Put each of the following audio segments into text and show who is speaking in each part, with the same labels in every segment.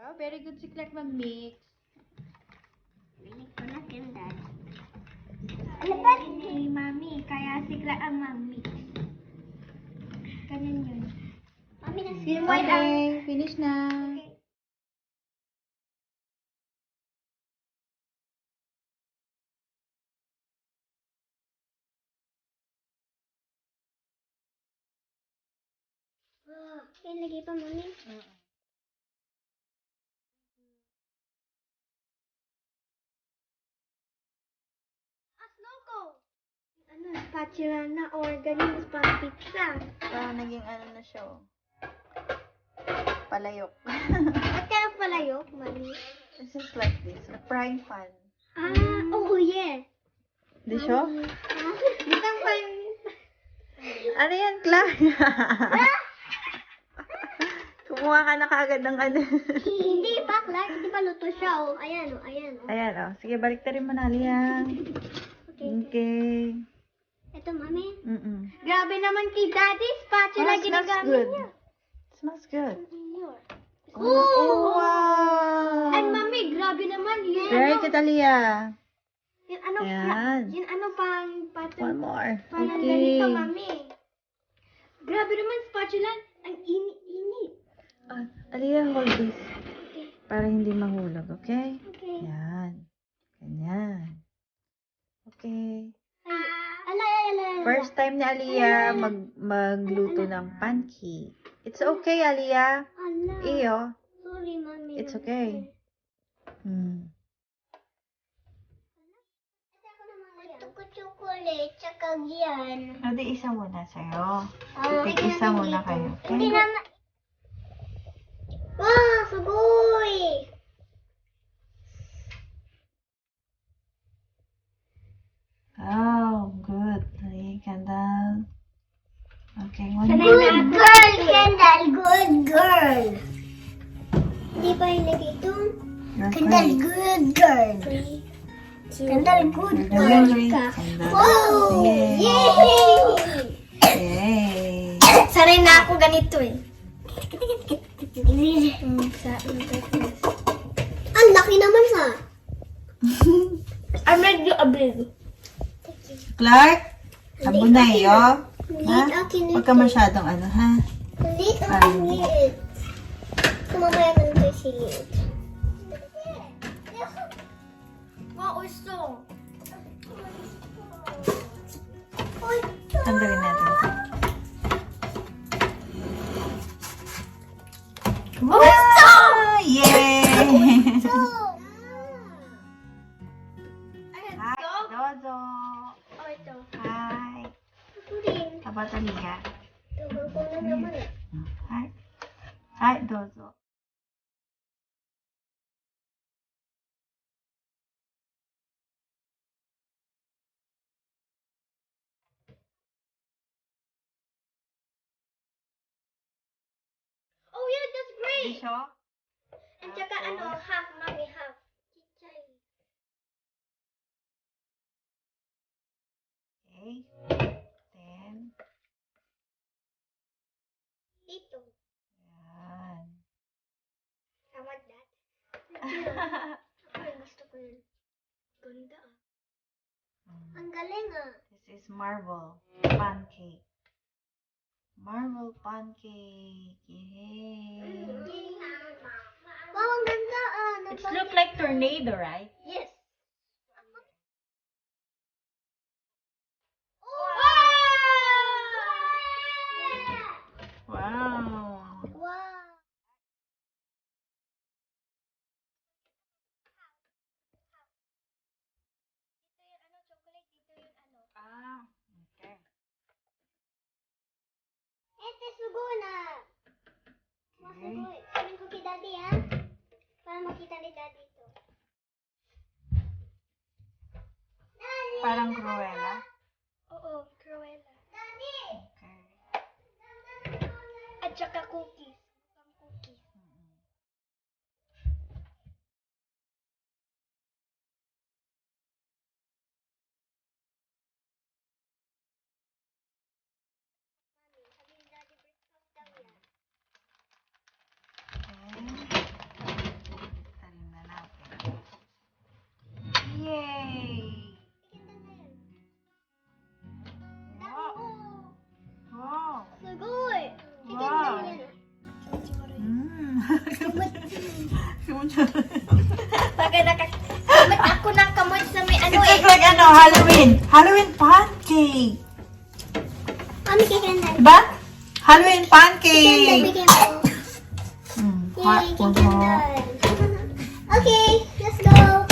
Speaker 1: Oh, very good si Clark mag-mix.
Speaker 2: Binig ko na kindan. Ano ba? Ni Mami, kaya si Clark ang mami. Ganyan yun. Mami, na-skin white ang...
Speaker 1: Okay, finish na.
Speaker 2: Okay. Wow, yan lagi pa, Mami. Ano, spatula na or ganyan is pang pizza.
Speaker 1: So, naging ano na siya, oh. Palayok.
Speaker 2: At kaya pala yun, Mami?
Speaker 1: This is like this, a frying pan.
Speaker 2: Ah, oh yeah.
Speaker 1: Di siya?
Speaker 2: Butang pa yung...
Speaker 1: Ano yan, Clark? Kumuha ka na kaagad ng ano.
Speaker 2: Hindi pa, Clark. Hindi pa luto siya, oh. Ayan, oh. Ayan, oh.
Speaker 1: Ayan, oh. Sige, balik rin mo na, Liang.
Speaker 2: Okay.
Speaker 1: Okay.
Speaker 2: Ito, Mami.
Speaker 1: Grabe
Speaker 2: naman kay Daddy. Spatula
Speaker 1: smells
Speaker 2: ginagamit
Speaker 1: good.
Speaker 2: niya.
Speaker 1: Smells good.
Speaker 2: Oh!
Speaker 1: Wow!
Speaker 2: And Mami, grabe naman. Yun,
Speaker 1: Very
Speaker 2: ano,
Speaker 1: good, Alia.
Speaker 2: yun ano,
Speaker 1: Ayan.
Speaker 2: yun ano pang
Speaker 1: One more.
Speaker 2: parang
Speaker 1: Okay.
Speaker 2: ganito, Mami. Grabe naman, spatula. Ang init-init.
Speaker 1: Alia, hold this. Para hindi mahulog, okay?
Speaker 2: Okay.
Speaker 1: Yan. Ganyan. Okay.
Speaker 2: Ala.
Speaker 1: First time ni Alia magluto ng pancake. It's okay, Alia.
Speaker 2: Ala.
Speaker 1: Iyo.
Speaker 2: Sorry, Mami.
Speaker 1: It's okay.
Speaker 2: Ito ko chocolate, tsaka yan.
Speaker 1: O, di isa muna sa'yo.
Speaker 2: Hindi
Speaker 1: Tig-isa muna kayo.
Speaker 2: Hindi
Speaker 1: Okay?
Speaker 2: naman. Wow, sugoy!
Speaker 1: Oh, good. Ay, Kendall. Okay, one
Speaker 2: Good
Speaker 1: more.
Speaker 2: girl, Kendall. Good girl. Hindi pa ilagay ito?
Speaker 1: You're
Speaker 2: Kendall,
Speaker 1: great.
Speaker 2: good girl. Kendall, good
Speaker 1: You're
Speaker 2: girl
Speaker 1: great,
Speaker 2: ka.
Speaker 1: Kendall.
Speaker 2: Wow!
Speaker 1: Yay!
Speaker 2: Yay!
Speaker 1: Yay!
Speaker 2: Sanay na ako ganito eh. Ang laki naman sa. I made you a big.
Speaker 1: Clark, sabunay, oh. Ha?
Speaker 2: Liit akin
Speaker 1: Huwag ka masyadong ano, ha?
Speaker 2: Liit ang liit. Kumamaya ka nito si liit. Wow, so.
Speaker 1: Tanggalin natin ito. Wow! Yay! Hi, Dozo.
Speaker 2: Oh, ito.
Speaker 1: Hi.
Speaker 2: Ito rin.
Speaker 1: How about Alia?
Speaker 2: Tawag ko na naman eh.
Speaker 1: Hi. Hi, Dozo.
Speaker 2: Oh yeah, that's great.
Speaker 1: Disho?
Speaker 2: At saka ano, half, Mami, half. Chichay.
Speaker 1: Okay. Then,
Speaker 2: Dito.
Speaker 1: yan.
Speaker 2: I want that. Ay, gusto ko yun. Ganda ah. Ang galing ah.
Speaker 1: This is marble pancake. Marble pancake. Yay!
Speaker 2: Wow, ang ganda ah.
Speaker 1: It looks like tornado, right?
Speaker 2: Yes.
Speaker 1: Wow.
Speaker 2: Wow.
Speaker 1: Ah, okay.
Speaker 2: Ete, sugo na.
Speaker 1: Okay.
Speaker 2: Masugo. Sabihin ko kay Daddy ha. Para makita ni Daddy ito.
Speaker 1: Parang Cruella.
Speaker 2: Oo, Cruella. Daddy!
Speaker 1: Okay.
Speaker 2: At saka cookies. Pang cookies. Mami, sabi ni Daddy breakfast daw yan.
Speaker 1: Okay.
Speaker 2: Bagay nakakamot ako ng kamot sa may ano
Speaker 1: It looks like Halloween. Halloween pancake.
Speaker 2: Mami, kikandal.
Speaker 1: Ba? Halloween pancake. Hot po mo.
Speaker 2: Okay, let's go.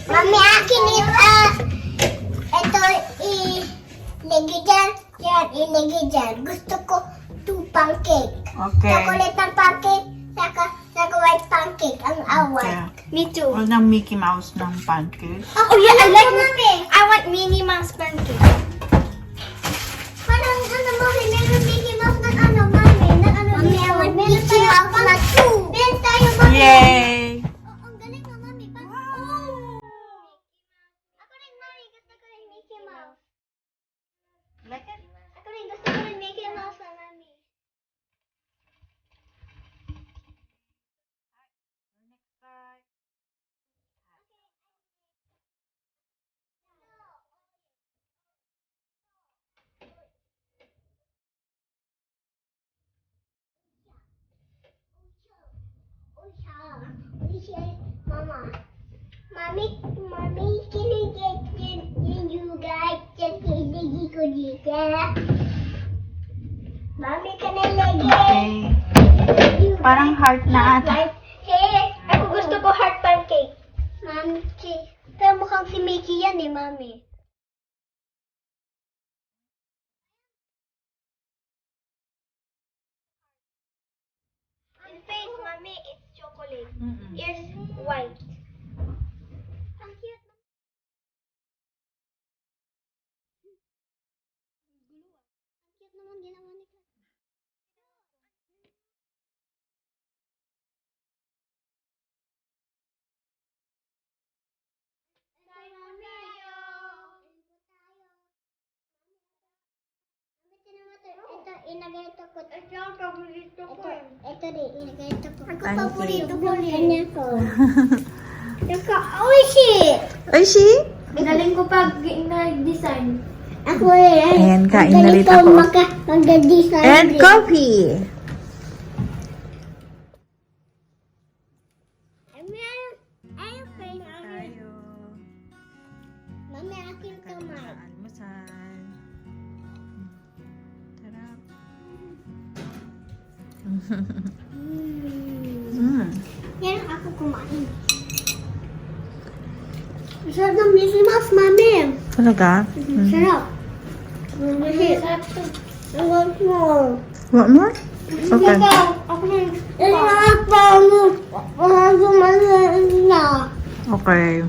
Speaker 2: Mami, akin ito ilagay dyan. Yan, ilagay dyan. Gusto ko 2 pancake.
Speaker 1: Okay.
Speaker 2: Chocolate ang pancake, saka white pancake ang awal.
Speaker 1: Okay.
Speaker 2: Me too.
Speaker 1: Huwag ng Mickey Mouse ng pancake.
Speaker 2: Oh yeah, I like I want Minnie Mouse pancake. Parang mami, meron Mickey Mouse na mami. Mami, I want Mickey Mouse na 2. Meron tayo, mami.
Speaker 1: Yay!
Speaker 2: Ang galing nga, mami. Wow! Ako rin, mami. Gusto ko rin Mickey Mouse. Ako rin, gusto ko rin Mickey Mouse na, mami. Mama. Mami, can I get you guys just ilagay ko dito? Mami, can I lagay?
Speaker 1: Okay. Parang heart na ata.
Speaker 2: Hey, ako gusto ko heart pancake. Mami, pero mukhang si Mickey yan Mami. In face, Mami, it's chocolate. Ears, white. Ang cute. Ang cute naman ginawa ni Kat. Ito, inagayto ko. Ito ang paborito ko. Ito din, inagayto ko. Ako
Speaker 1: Pancake.
Speaker 2: paborito ko rin. Kanya ko. Ito, oishi!
Speaker 1: Oishi?
Speaker 2: Galing ko pag nag-design. Ako rin.
Speaker 1: Ayan, kain na rin ako.
Speaker 2: Mag-design.
Speaker 1: And coffee.
Speaker 2: Mami, akin kamay.
Speaker 1: Almusal. Sarap.
Speaker 2: Yan ako kumain. Sarap ng Mickey Mouse, Mami.
Speaker 1: Talaga?
Speaker 2: Sarap. Sarap to. I want more.
Speaker 1: Want more? Okay.
Speaker 2: Ako na. Ito na.
Speaker 1: Okay.